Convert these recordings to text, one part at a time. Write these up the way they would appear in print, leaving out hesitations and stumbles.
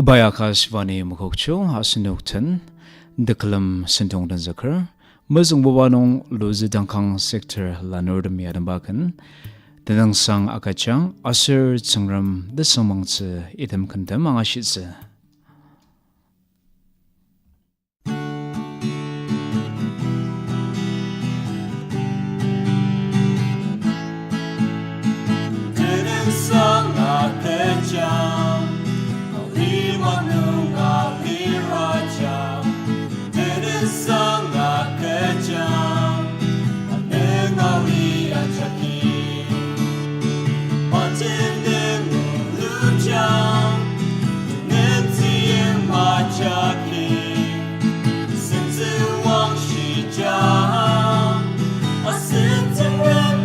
Ibayakashvani Mukokcho Hasinokten Dekalam Sintongdan Zakar Muzung Babanong Lozutangkang Sector lanurtem Yadambakan Tenungsang Agujang Asir Tsungrem Tesungmangtsu Idem Kandam Angashitse Tenungsang Agujang Tenungsang Agujang Nengali Ajaki Moayimti Lujang Tenungsang Majaki Tsungrem Tesungmangtsu Tsungrem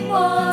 Kibong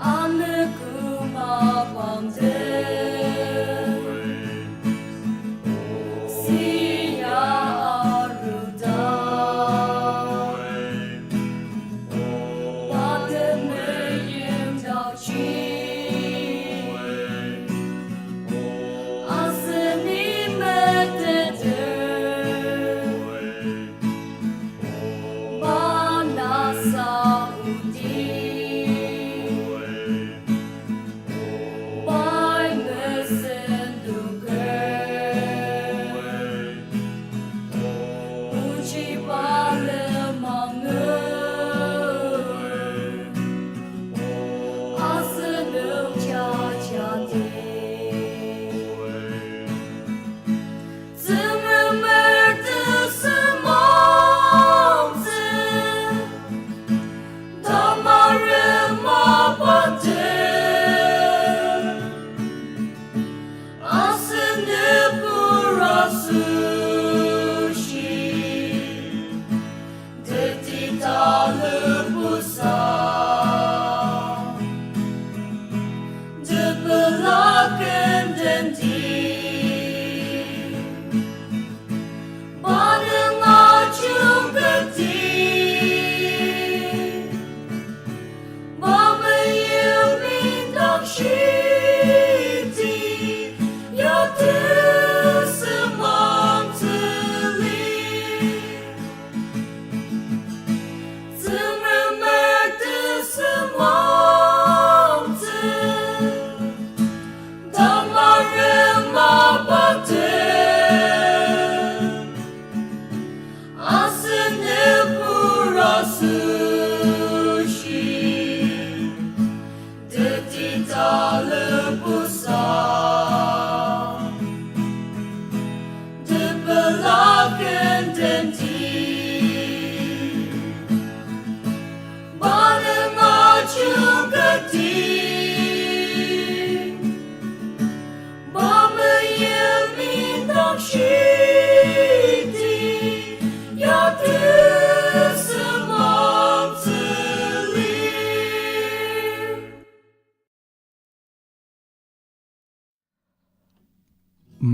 on the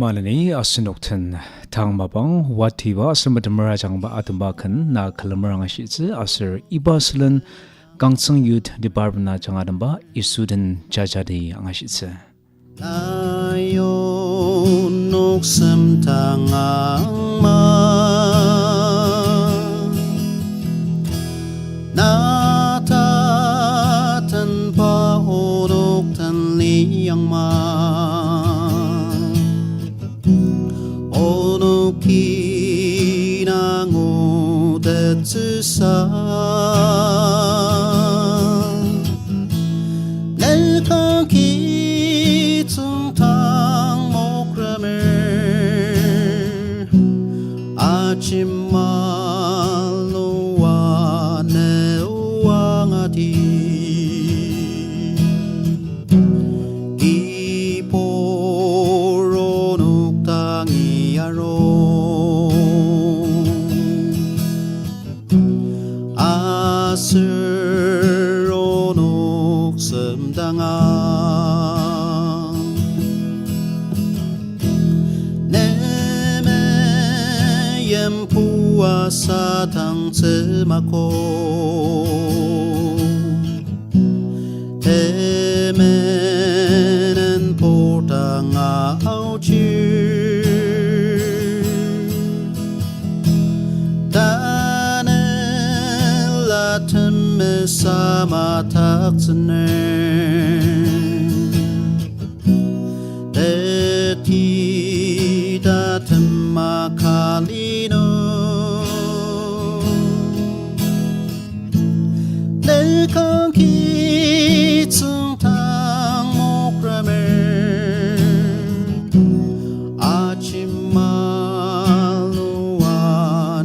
Malani asinokten tang mabang watiba asamadamara jangba atumbakan na Kulemer shitsi asir ibaslan gangsang youth department jangadamba Yisu Jajadi angashitsi. Tayo nuksam tangang ma natatan pa urok tan liyang ma kinango detsusa nelkan Tsungrem achimaloa neuangati iporonuk dangi asronuk semdangang nemeyem puasa tang cemako temenen potang auju sama taksene deti datem makalino nelkan Tsungrem achimaloa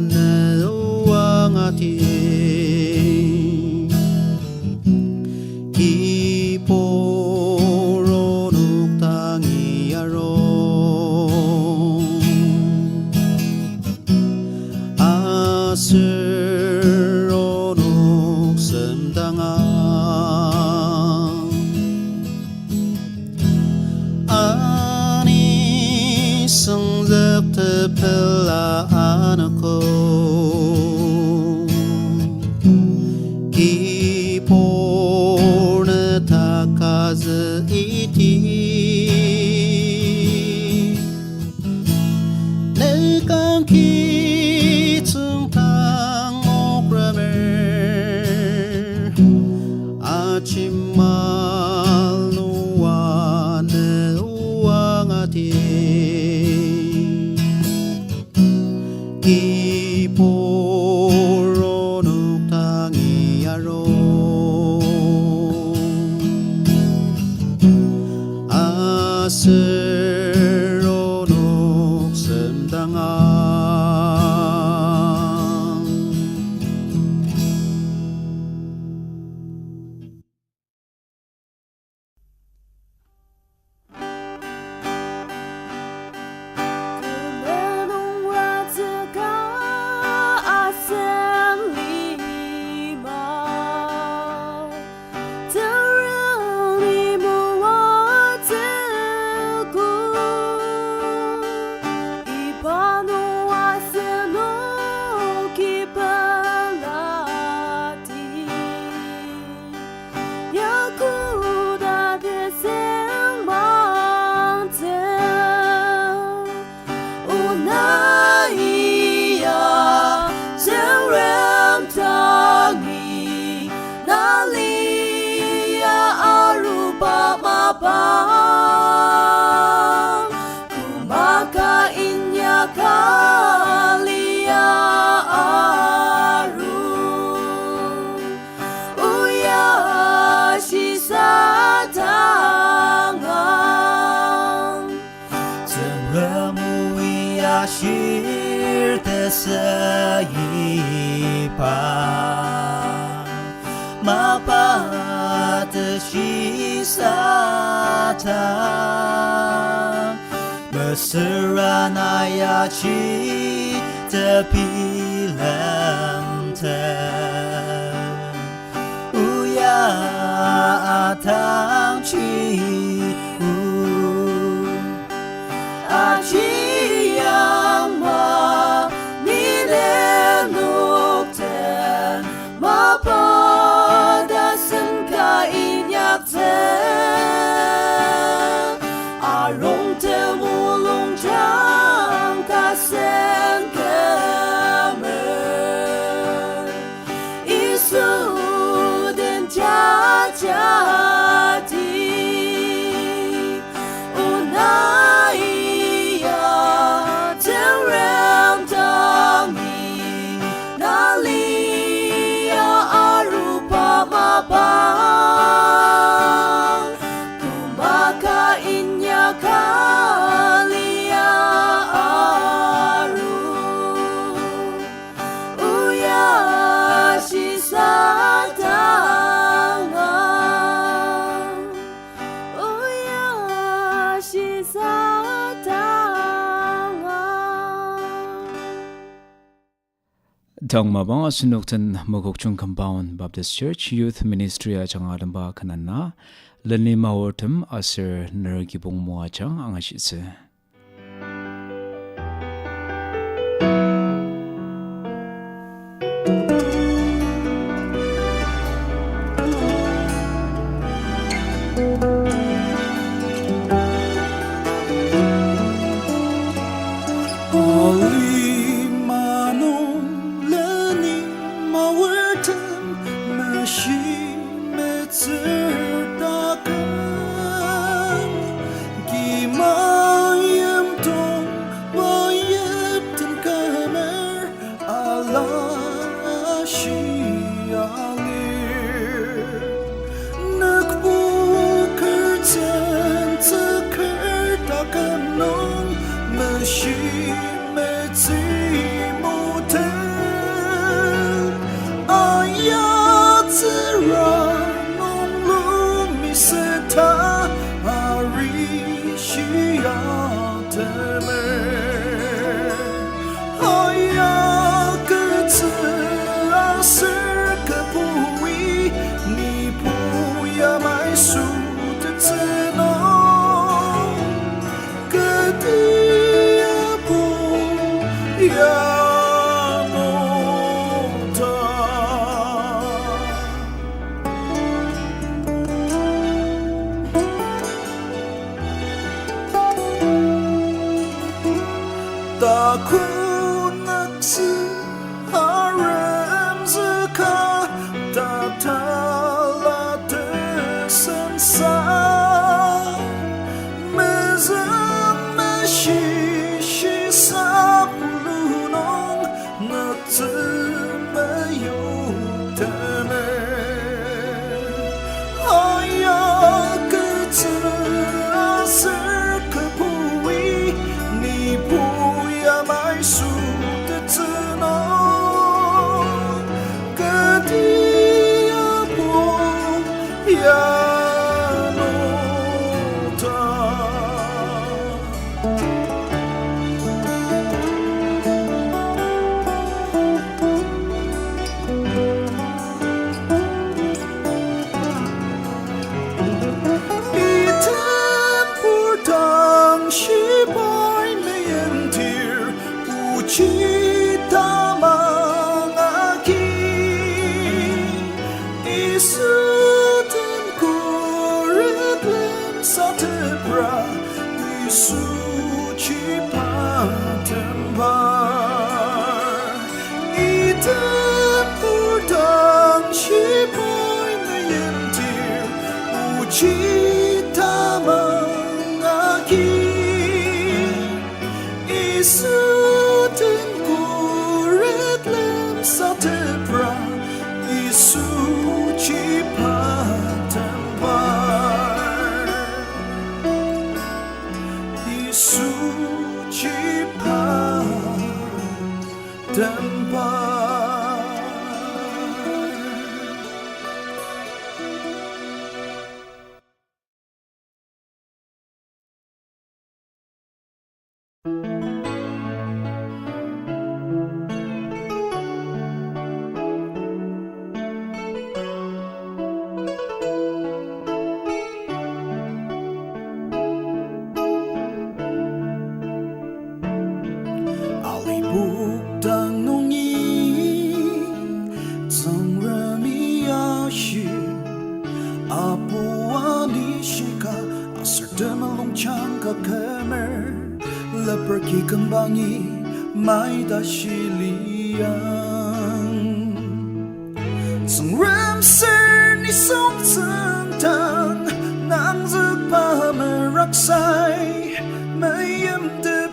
neuangati iporonuk dangi asronuk semdangang ani sengjak tepela anakku takaze iti nelkan Tsungrem achimaloa neuangati iporonuk dangi asronuk semdangang 뜻이 사탕 mesra nayachi tepilamte uya atangchi achiyama nilenukten mapadasan kainyaten arong temulong jang kasen kemer Yisu dan Jajadi unaiya Tsungrem dangi nalia arupa mabang kumakainnya kalia aru uya shisatangan uya shisatangan Tangmabang asinukten Mogokchung Compound Baptist Church Youth Ministry Ajangadamba Kanana Leni Maortem asir Ner Kibong Moajang angashitse. Leni Maortem Meyipti Kulemer Demelongchang Kulemer Lepergi kembangi mai dasiliang Tsungrem ni song tang nang zepa meraksai Meyipti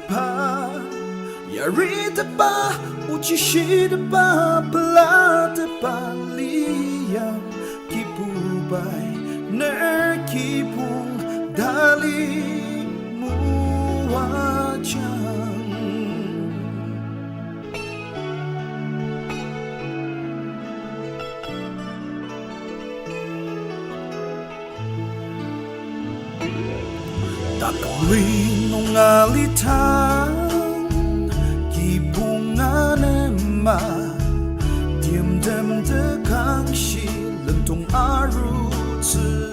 Yari depa uci shi depa pela depa liang Kipubai Ner Kibong Dali Moajang Takling ngalitang Kibungan emma Diam dem dekang shi lentung arutsu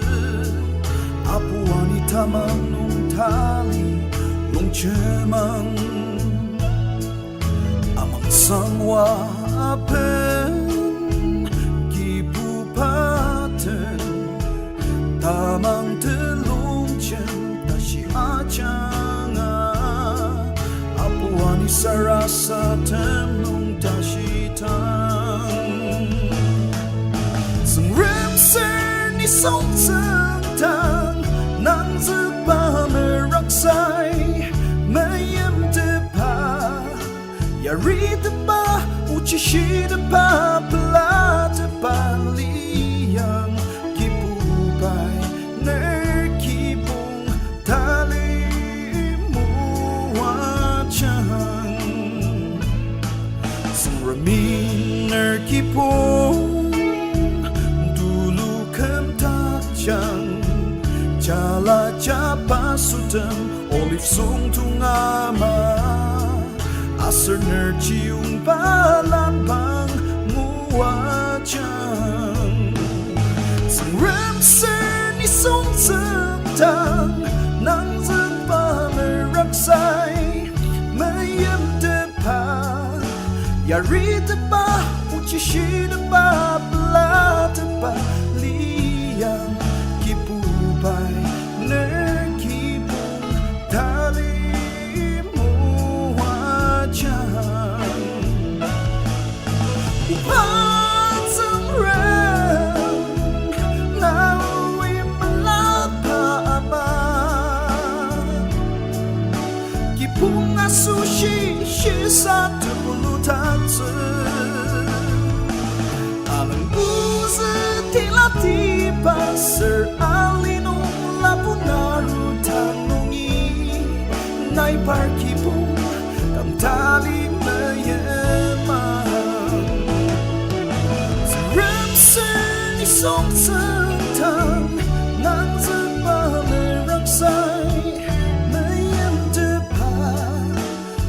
Apu wanita manung tali long cemang Amang sangwa apen Kibupaten Tamang telung cem Tashi acanga Apu wanita rasa temung tashi tang Tsungrem ni song tang Nang zepa meraksai Meyipti Yari depa uci shi depa pela depa liang Kipubai Ner Kibong Dali Moajang Tsungrem Ner Kibong Dulu kentajang Jala japa sudem olive sung tungama Aser ner ciung balan bang muajang Tsungrem ni sung tang nang zepa meraksai Meyipti Yari depa uci shi depa pela depa liang Kipubai Ner Kibong Dali Moajang Upan Tsungrem Nawi melapa abang Kibong asushi shi satu bulu tansu Amang buzi tilati pasir alinong lapunaru tanungi Nai parkibong tam tali mayemang Tsungrem ni song tang nang zepa meraksai Meyipti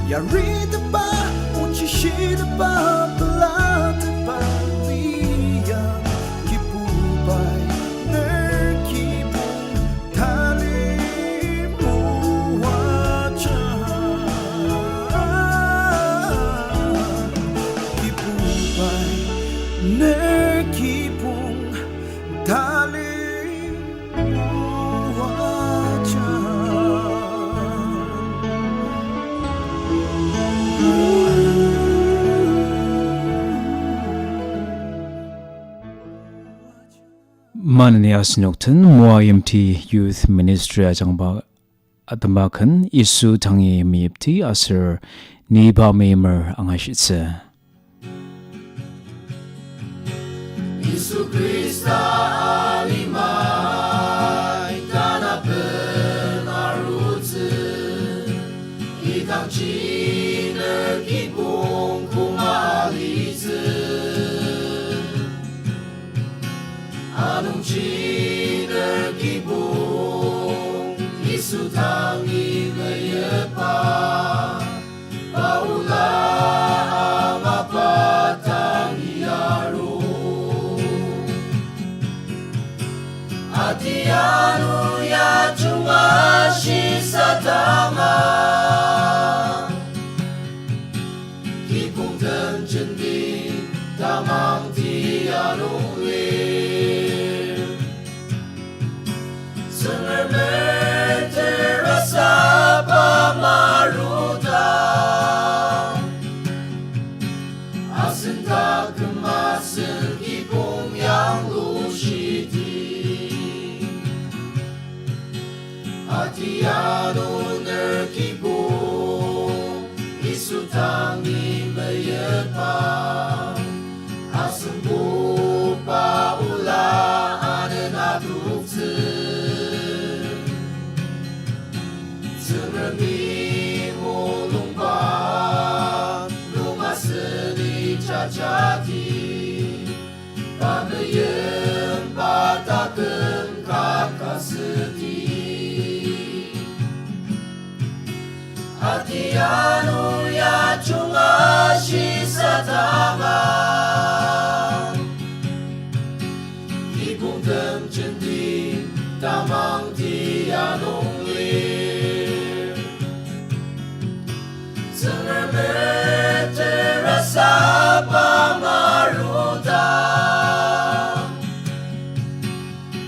Yari depa uci shi depa pela depa liang Kipubai Ner Kibong Dali Moajang Kipubai Ner Kibong Dali Moajang Manani asinokten Moayimti Youth Ministry ajangba atamakan Yisu dangi Meyipti aser ni Pa Meimer angashitse Yesus Krista alimai tanah penarutsu Itang Ner Kibong kumalitsu Anung Ner Kibong Yisu tangi meyepa Paula angapa tangi aru Atianu ya cuma satama Kibong tenjendi tamang tianu Tsungrem Pagayem patakem kakaseti Atianu ya chungashi satama Kibong tenjending tamang tianong lir Tsungrem terasa pamarutang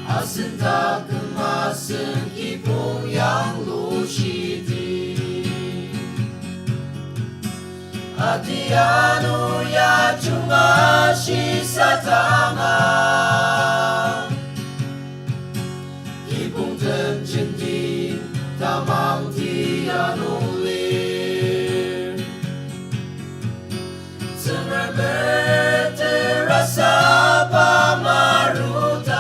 Asinta kemasen kibong yang lushiti Atianu ya chungashi satama Kibong tenjending tamang tianong lir Tsungrem terasa pamarutang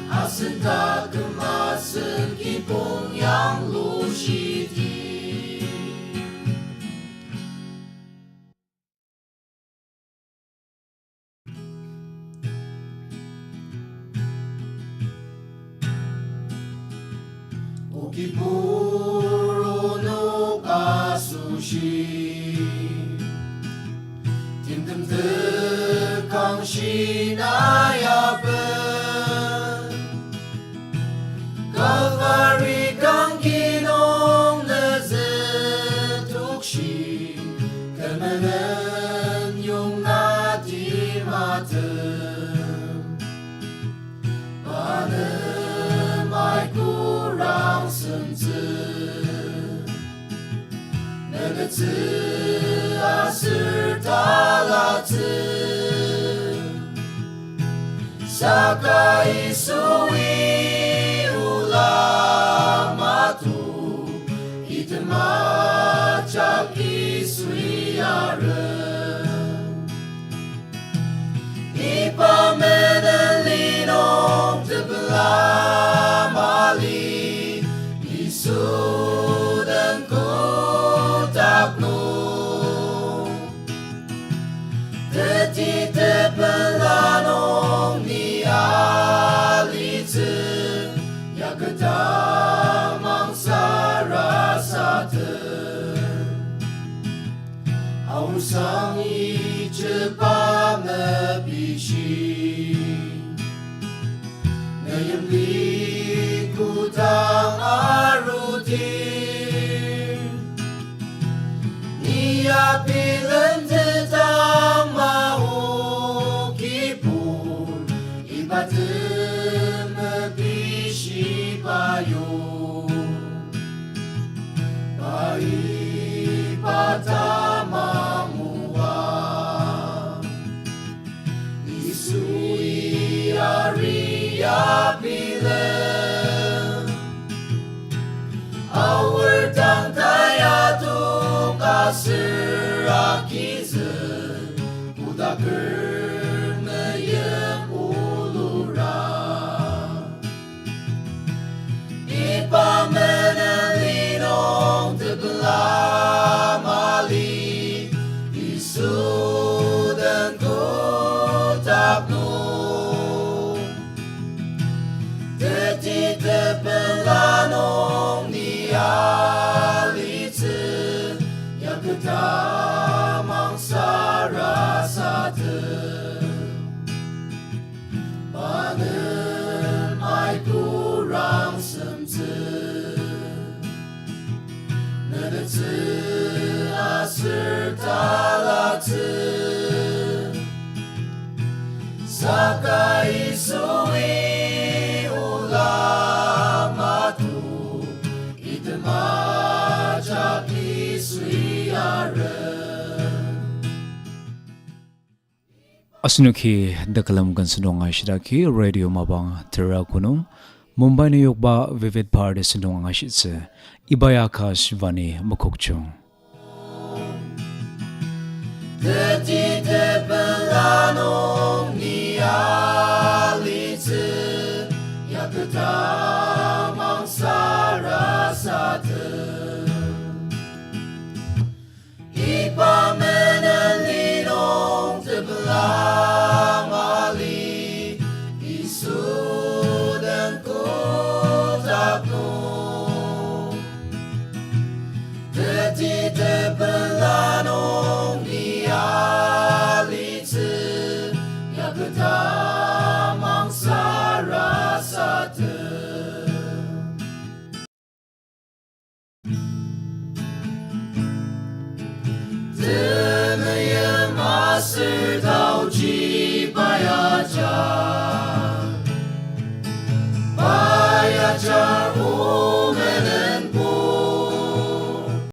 Asinta kemasen kibong yang lushiti Ukipuro no kasushi Timtem tekang shinayapen Kalvari kang ginong nazetukshi Kemenen yung natimatem Panem ay kurang Negetsu asir talatsu Saka isui ulamatu Itemacak isui arem Ipamenen linong tebelah mali Yisu dan kotakno Teti tebelanong ni alitse Ya kedamang sarasaten Ausang icepa mebishi Ngayem likutang arutin Niya pilen tetang mau kipur Ibatem mebishi payung Pai patamamuang Isui aria pilen Our tang tayatung asir akizen Udaker meyem ulura Ipamenen linong tebelah mali Yisu dan kotakno Teti tebelanong ni alitse Ya kedamang sarasaten Panem ay kurang Negetsu asir talatse Saka isui ulamatu Itemacak isui arem Asnuki dakalam kan senong ashiraki radio mabang tera kunung Mumbai New York ba vivid party senong ashitse Ibayaka Shivani Mukokchung Teti tebelanong ni alitse Ya kedamang sarasaten Ipamenen linong 要去巴呀家，巴呀家哦。